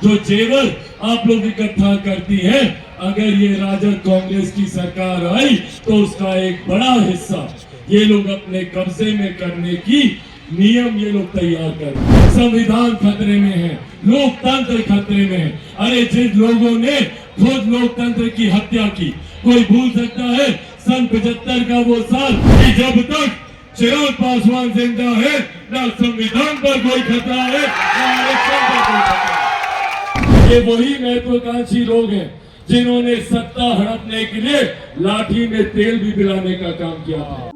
जो जेवर आप लोग इकट्ठा करती हैं, अगर ये राजद कांग्रेस की सरकार आई तो उसका एक बड़ा हिस्सा ये लोग अपने कब्जे में करने की नियम ये लोग तैयार कर। संविधान खतरे में है, लोकतंत्र खतरे में है। अरे जिन लोगों ने खुद लोकतंत्र की हत्या की, कोई भूल सकता है सन 75 का वो साल कि जब तक चिराग पासवान जिंदा है ना संविधान पर कोई खतरा है ना इलेक्शन पर कोई खतरा है। ये वही महत्वाकांक्षी लोग हैं जिन्होंने सत्ता हड़पने के लिए लाठी में तेल भी पिलाने का काम किया था।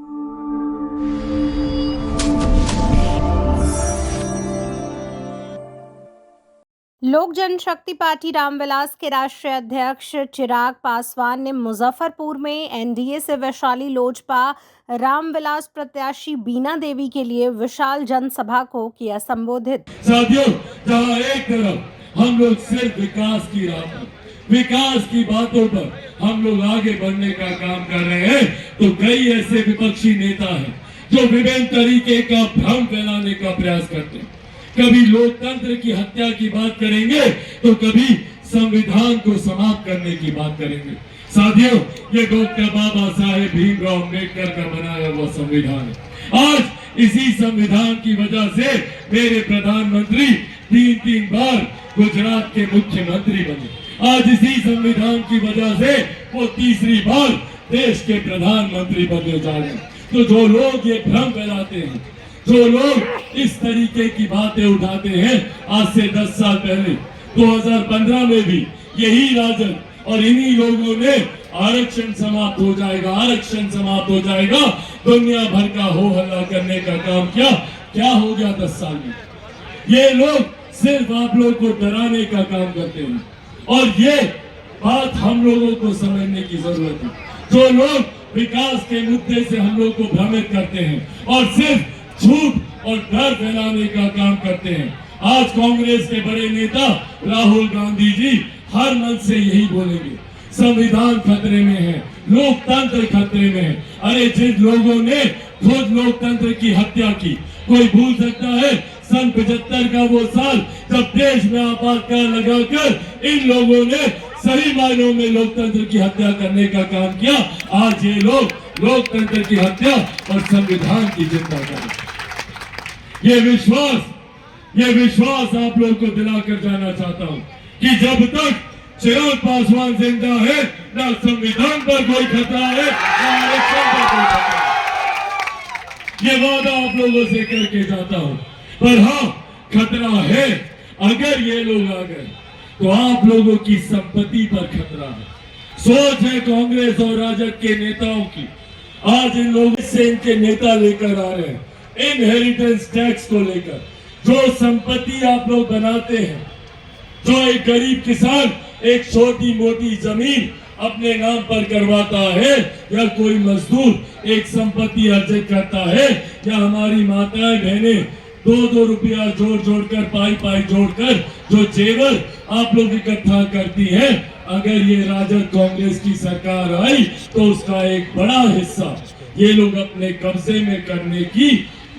लोक जनशक्ति पार्टी रामविलास के राष्ट्रीय अध्यक्ष चिराग पासवान ने मुजफ्फरपुर में एनडीए से वैशाली लोजपा रामविलास प्रत्याशी बीना देवी के लिए विशाल जनसभा को किया संबोधित। साथियों, जहां एक तरफ हम लोग सिर्फ विकास की राह पर, विकास की बातों पर हम लोग आगे बढ़ने का काम कर रहे हैं, तो कई ऐसे विपक्षी नेता हैं जो विभिन्न तरीके का भ्रम फैलाने का प्रयास करते हैं। कभी लोकतंत्र की हत्या की बात करेंगे तो कभी संविधान को समाप्त करने की बात करेंगे। साथियों, ये डॉक्टर बाबा साहेब भीमराव अम्बेडकर का बनाया हुआ संविधान है। आज इसी संविधान की वजह से मेरे प्रधानमंत्री तीन बार गुजरात के मुख्यमंत्री बने। आज इसी संविधान की वजह से वो तीसरी बार देश के प्रधानमंत्री बनने जा रहे हैं। तो जो लोग ये भ्रम फैलाते हैं, जो लोग इस तरीके की बातें उठाते हैं, आज से 10 साल पहले 2015 में भी यही राजद और इन्हीं लोगों ने आरक्षण समाप्त हो जाएगा, आरक्षण समाप्त हो जाएगा, दुनिया भर का हो हल्ला करने का काम किया। क्या हो गया 10 साल में? ये लोग सिर्फ आप लोग को डराने का काम करते हैं और ये बात हम लोगों को समझने की जरूरत है। जो लोग विकास के मुद्दे से हम लोग को भ्रमित करते हैं और सिर्फ झूठ और डर फैलाने का काम करते हैं। आज कांग्रेस के बड़े नेता राहुल गांधी जी हर मंच से यही बोलेंगे, संविधान खतरे में है, लोकतंत्र खतरे में है। अरे जिन लोगों ने खुद लोकतंत्र की हत्या की, कोई भूल सकता है सन 75 का वो साल जब देश में आपातकाल लगाकर इन लोगों ने सही मायनों में लोकतंत्र की हत्या करने का काम किया। आज ये लोग लोकतंत्र की हत्या और संविधान की चिंता करें। ये विश्वास आप लोग को दिलाकर जाना चाहता हूं कि जब तक चिराग पासवान जिंदा है ना संविधान पर कोई खतरा है ना इलेक्शन पर कोई खतरा है। ये वादा आप लोगों से करके जाता हूं। पर हाँ, खतरा है अगर ये लोग आ गए तो आप लोगों की संपत्ति पर खतरा है। सोच है कांग्रेस और राजद के नेताओं की, आज इन लोगों से इनके नेता लेकर आ रहे हैं इनहेरिटेंस टैक्स को लेकर। जो संपत्ति आप लोग बनाते हैं, जो एक गरीब किसान एक छोटी मोटी जमीन अपने नाम पर करवाता है, या कोई मजदूर एक संपत्ति अर्जित करता है, या हमारी माताएं बहनें 2-2 रुपया जोड़ कर पाई जोड़कर जो जेवर आप लोग इकट्ठा करती हैं, अगर ये राजद कांग्रेस की सरकार आई तो उसका एक बड़ा हिस्सा ये लोग अपने कब्जे में करने की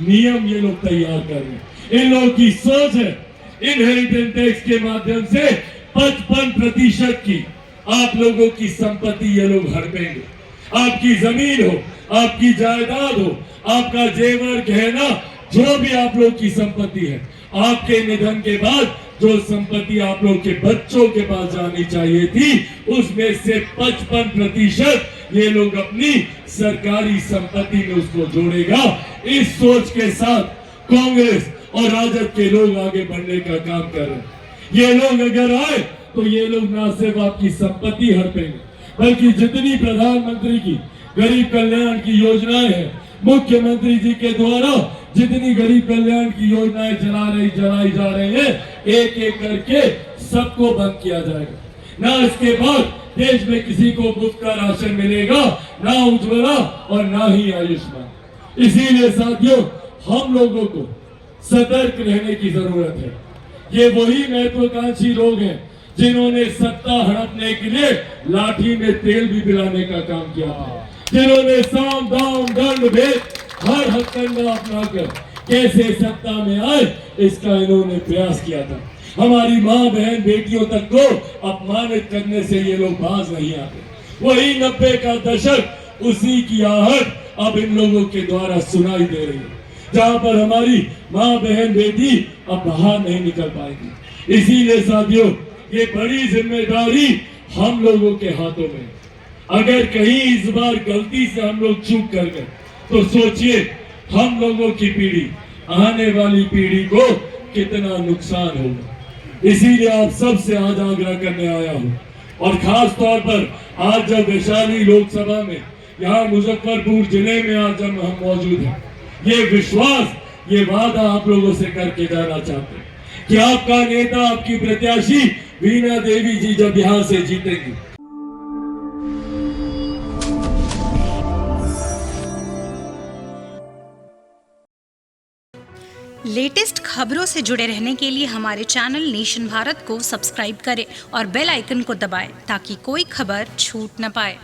नियम ये लोग तैयार कर रहे हैं। इन लोगों की सोच है इनहेरिटेंस टैक्स के माध्यम से 55% की आप लोगों की संपत्ति ये लोग हड़पेंगे। आपकी जमीन हो, आपकी जायदाद हो, आपका जेवर गहना, जो भी आप लोग की संपत्ति है, आपके निधन के बाद जो संपत्ति आप लोग के बच्चों के पास जानी चाहिए थी, उसमें से 55% ये लोग अपनी सरकारी संपत्ति में उसको जोड़ेगा। इस सोच के साथ कांग्रेस और राजद के लोग आगे बढ़ने का काम कर रहे हैं। ये लोग अगर आए तो ये लोग ना सिर्फ आपकी संपत्ति हड़पेंगे, बल्कि जितनी प्रधानमंत्री की गरीब कल्याण की योजनाएं हैं, मुख्यमंत्री जी के द्वारा जितनी गरीब कल्याण की योजनाएं चलाई जा रही है, एक एक करके सबको बंद किया जाएगा। ना इसके बाद देश में किसी को मुफ्त का राशन मिलेगा, ना उज्ज्वला और ना ही आयुष्मान। इसीलिए साथियों, हम लोगों को सतर्क रहने की जरूरत है। ये वही महत्वाकांक्षी लोग हैं जिन्होंने सत्ता हड़पने के लिए लाठी में तेल भी पिलाने का काम किया था, जिन्होंने साम दाम दंड भेद हर हथकंडा अपनाकर कैसे सत्ता में आए इसका इन्होंने प्रयास किया था। हमारी माँ बहन बेटियों तक को अपमानित करने से ये लोग बाज नहीं आते। वही 90 का दशक, उसी की आहट अब इन लोगों के द्वारा सुनाई दे रही है, जहां पर हमारी माँ बहन बेटी अब बाहर नहीं निकल पाएगी। इसीलिए साथियों, ये बड़ी जिम्मेदारी हम लोगों के हाथों में। अगर कहीं इस बार गलती से हम लोग चूक कर गए तो सोचिए हम लोगों की पीढ़ी, आने वाली पीढ़ी को कितना नुकसान होगा। इसीलिए आप सबसे आज आग्रह करने आया हूं, और खास तौर पर आज जब वैशाली लोकसभा में, यहाँ मुजफ्फरपुर जिले में आज हम मौजूद हैं, ये विश्वास, ये वादा आप लोगों से करके जाना चाहते हैं कि आपका नेता, आपकी प्रत्याशी वीणा देवी जी जब यहाँ से जीतेंगी, लेटेस्ट खबरों से जुड़े रहने के लिए हमारे चैनल नेशन भारत को सब्सक्राइब करें और बेल आइकन को दबाएं ताकि कोई खबर छूट न पाए।